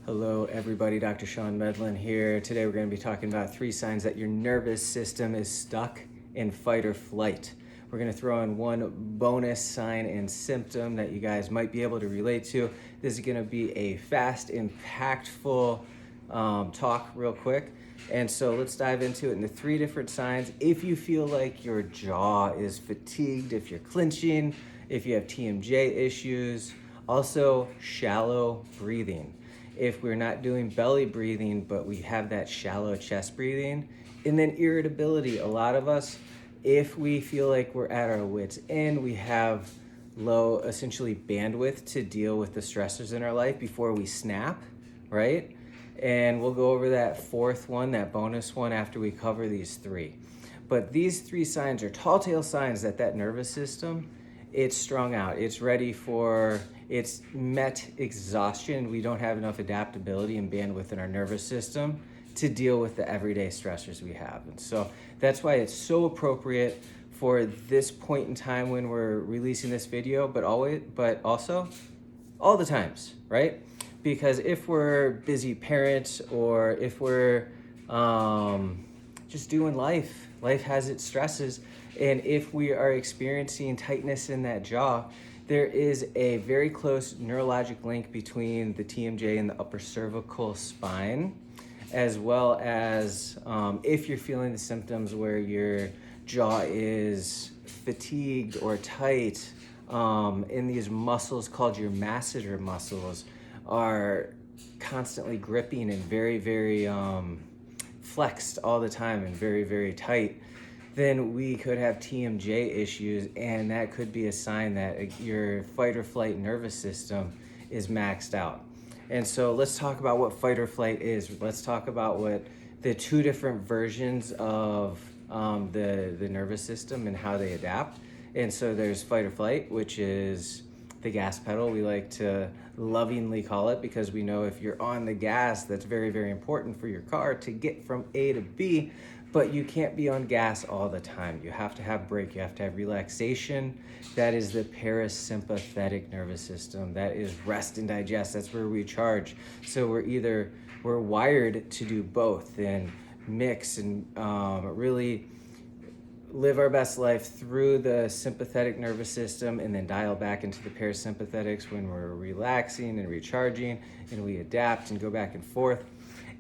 Hello everybody, Dr. Sean Medlin here. Today we're going to be talking about 3 signs that your nervous system is stuck in fight or flight. We're going to throw in one bonus sign and symptom that you guys might be able to relate to. This is going to be a fast, impactful talk real quick. And so let's dive into it in the 3 different signs. If you feel like your jaw is fatigued, if you're clenching, if you have TMJ issues, also shallow breathing. If we're not doing belly breathing, but we have that shallow chest breathing. And then irritability. A lot of us, if we feel like we're at our wits' end, we have low, essentially, bandwidth to deal with the stressors in our life before we snap, right? And we'll go over that 4th one, that bonus one, after we cover these 3. But these 3 signs are tall tale signs that nervous system, it's strung out. It's ready for, it's met exhaustion. We don't have enough adaptability and bandwidth in our nervous system to deal with the everyday stressors we have. And so that's why it's so appropriate for this point in time when we're releasing this video, but also all the times, right? Because if we're busy parents or if we're just doing life has its stresses. And if we are experiencing tightness in that jaw, there is a very close neurologic link between the TMJ and the upper cervical spine, as well as if you're feeling the symptoms where your jaw is fatigued or tight, and these muscles called your masseter muscles are constantly gripping and very, very flexed all the time and very, very tight, then we could have TMJ issues, and that could be a sign that your fight or flight nervous system is maxed out. And so let's talk about what fight or flight is. Let's talk about what the 2 different versions of the nervous system and how they adapt. And so there's fight or flight, which is the gas pedal. We like to lovingly call it because we know if you're on the gas, that's very, very important for your car to get from A to B. But you can't be on gas all the time. You have to have break, you have to have relaxation. That is the parasympathetic nervous system. That is rest and digest, that's where we charge. So we're wired to do both and mix and really live our best life through the sympathetic nervous system and then dial back into the parasympathetics when we're relaxing and recharging, and we adapt and go back and forth.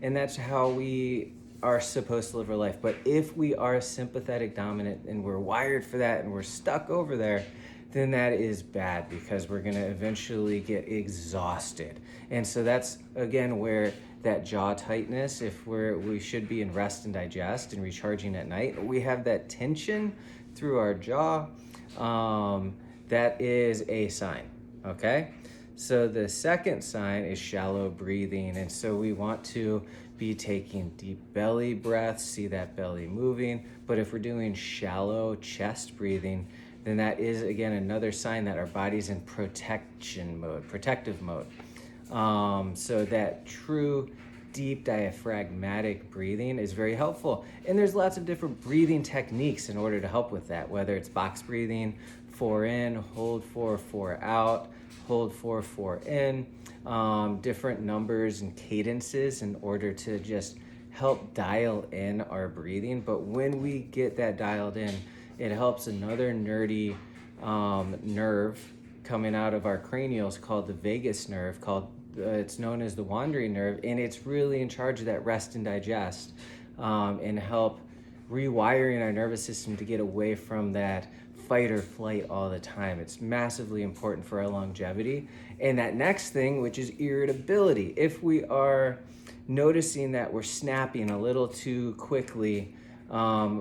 And that's how we are supposed to live our life. But if we are sympathetic dominant and we're wired for that and we're stuck over there, then that is bad because we're going to eventually get exhausted. And so that's again where that jaw tightness, if we should be in rest and digest and recharging at night, we have that tension through our jaw, that is a sign. Okay, so the second sign is shallow breathing. And so we want to be taking deep belly breaths, see that belly moving. But if we're doing shallow chest breathing, then that is, again, another sign that our body's in protective mode. So that true deep diaphragmatic breathing is very helpful. And there's lots of different breathing techniques in order to help with that, whether it's box breathing, 4 in, hold 4, 4 out, hold 4, 4 in, different numbers and cadences in order to just help dial in our breathing. But when we get that dialed in, it helps another nerdy nerve coming out of our cranials called the vagus nerve, it's known as the wandering nerve, and it's really in charge of that rest and digest and help rewiring our nervous system to get away from that fight or flight all the time. It's massively important for our longevity. And that next thing, which is irritability. If we are noticing that we're snapping a little too quickly,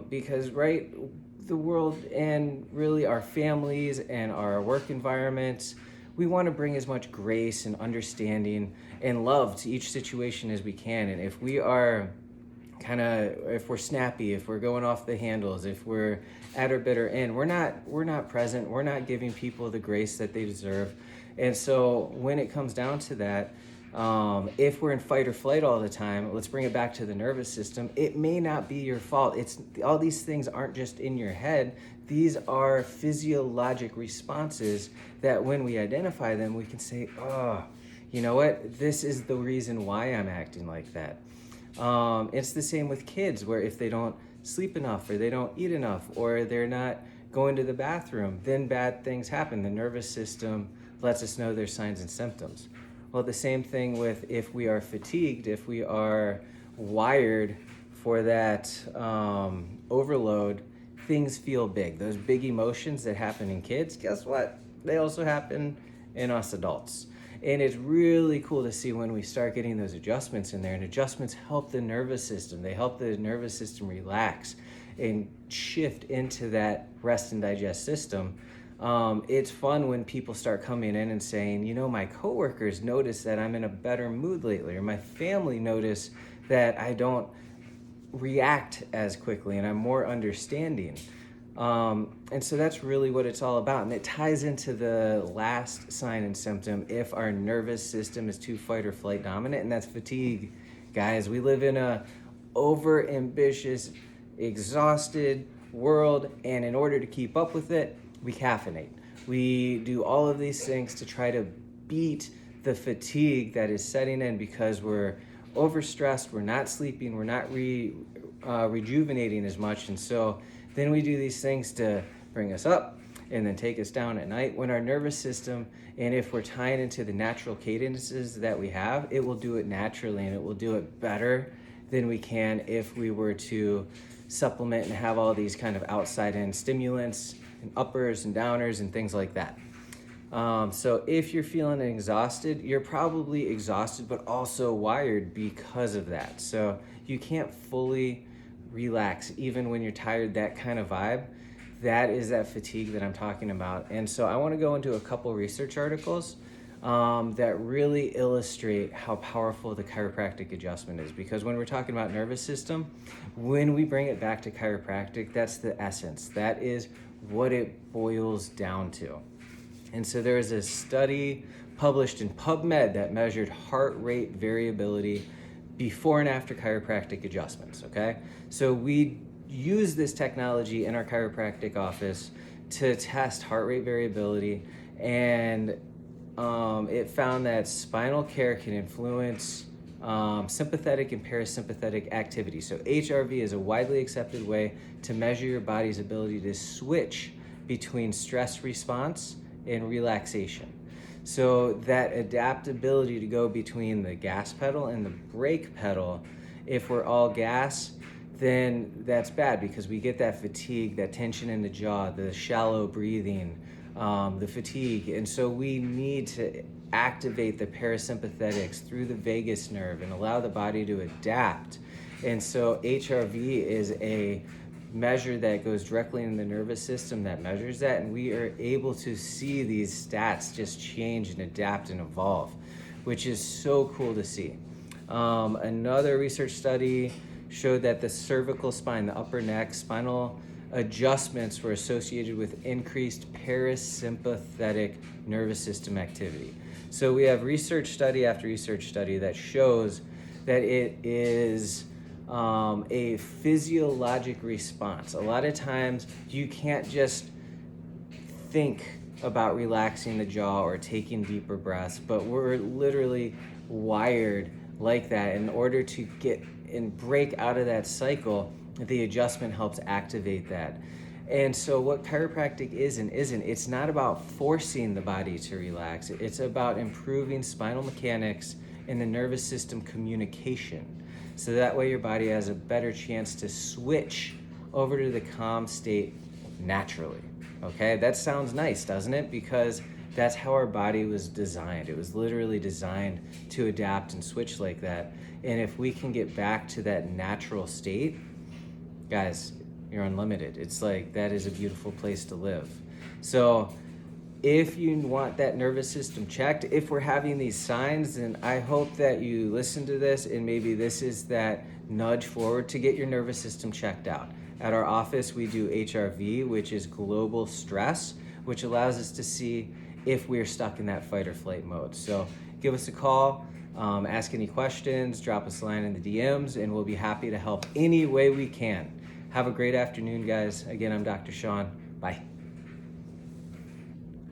because the world and really our families and our work environments, we want to bring as much grace and understanding and love to each situation as we can. And if we are if we're snappy, if we're going off the handles, if we're at our bitter end, we're not present, we're not giving people the grace that they deserve. And so when it comes down to that, if we're in fight or flight all the time, let's bring it back to the nervous system. It may not be your fault. All these things aren't just in your head. These are physiologic responses that when we identify them, we can say, oh, you know what, this is the reason why I'm acting like that. It's the same with kids, where if they don't sleep enough or they don't eat enough or they're not going to the bathroom, then bad things happen. The nervous system lets us know there's signs and symptoms. Well, the same thing with if we are fatigued, if we are wired for that overload, things feel big. Those big emotions that happen in kids, guess what? They also happen in us adults. And it's really cool to see when we start getting those adjustments in there, and adjustments help the nervous system. They help the nervous system relax and shift into that rest and digest system. It's fun when people start coming in and saying, you know, my coworkers notice that I'm in a better mood lately, or my family notice that I don't react as quickly and I'm more understanding. And so that's really what it's all about. And it ties into the last sign and symptom if our nervous system is too fight or flight dominant, and that's fatigue. Guys, we live in a over-ambitious, exhausted world, and in order to keep up with it, we caffeinate. We do all of these things to try to beat the fatigue that is setting in because we're overstressed, we're not sleeping, we're not rejuvenating as much, and so then we do these things to bring us up and then take us down at night when our nervous system, and if we're tying into the natural cadences that we have, it will do it naturally, and it will do it better than we can if we were to supplement and have all these kind of outside in stimulants and uppers and downers and things like that. So if you're feeling exhausted, you're probably exhausted but also wired because of that. So you can't fully relax even when you're tired, that kind of vibe. That is that fatigue that I'm talking about. And so I want to go into a couple research articles that really illustrate how powerful the chiropractic adjustment is, because when we're talking about nervous system, when we bring it back to chiropractic, that's the essence. That is what it boils down to. And so there is a study published in PubMed that measured heart rate variability before and after chiropractic adjustments, okay? So we use this technology in our chiropractic office to test heart rate variability, and it found that spinal care can influence sympathetic and parasympathetic activity. So HRV is a widely accepted way to measure your body's ability to switch between stress response and relaxation. So that adaptability to go between the gas pedal and the brake pedal, if we're all gas, then that's bad because we get that fatigue, that tension in the jaw, the shallow breathing, the fatigue. And so we need to activate the parasympathetics through the vagus nerve and allow the body to adapt. And so HRV is a measure that goes directly in the nervous system that measures that, and we are able to see these stats just change and adapt and evolve, which is so cool to see. Another research study showed that the cervical spine, the upper neck, spinal adjustments were associated with increased parasympathetic nervous system activity. So we have research study after research study that shows that it is a physiologic response. A lot of times you can't just think about relaxing the jaw or taking deeper breaths, but we're literally wired like that. In order to get and break out of that cycle, the adjustment helps activate that. And so what chiropractic is and isn't, it's not about forcing the body to relax. It's about improving spinal mechanics and the nervous system communication. So that way your body has a better chance to switch over to the calm state naturally. Okay, that sounds nice, doesn't it? Because that's how our body was designed. It was literally designed to adapt and switch like that. And if we can get back to that natural state, guys, you're unlimited. It's like, that is a beautiful place to live. So if you want that nervous system checked, if we're having these signs, then I hope that you listen to this and maybe this is that nudge forward to get your nervous system checked out. At our office, we do HRV, which is global stress, which allows us to see if we're stuck in that fight or flight mode. So give us a call, ask any questions, drop us a line in the DMs, and we'll be happy to help any way we can. Have a great afternoon, guys. Again, I'm Dr. Sean. Bye.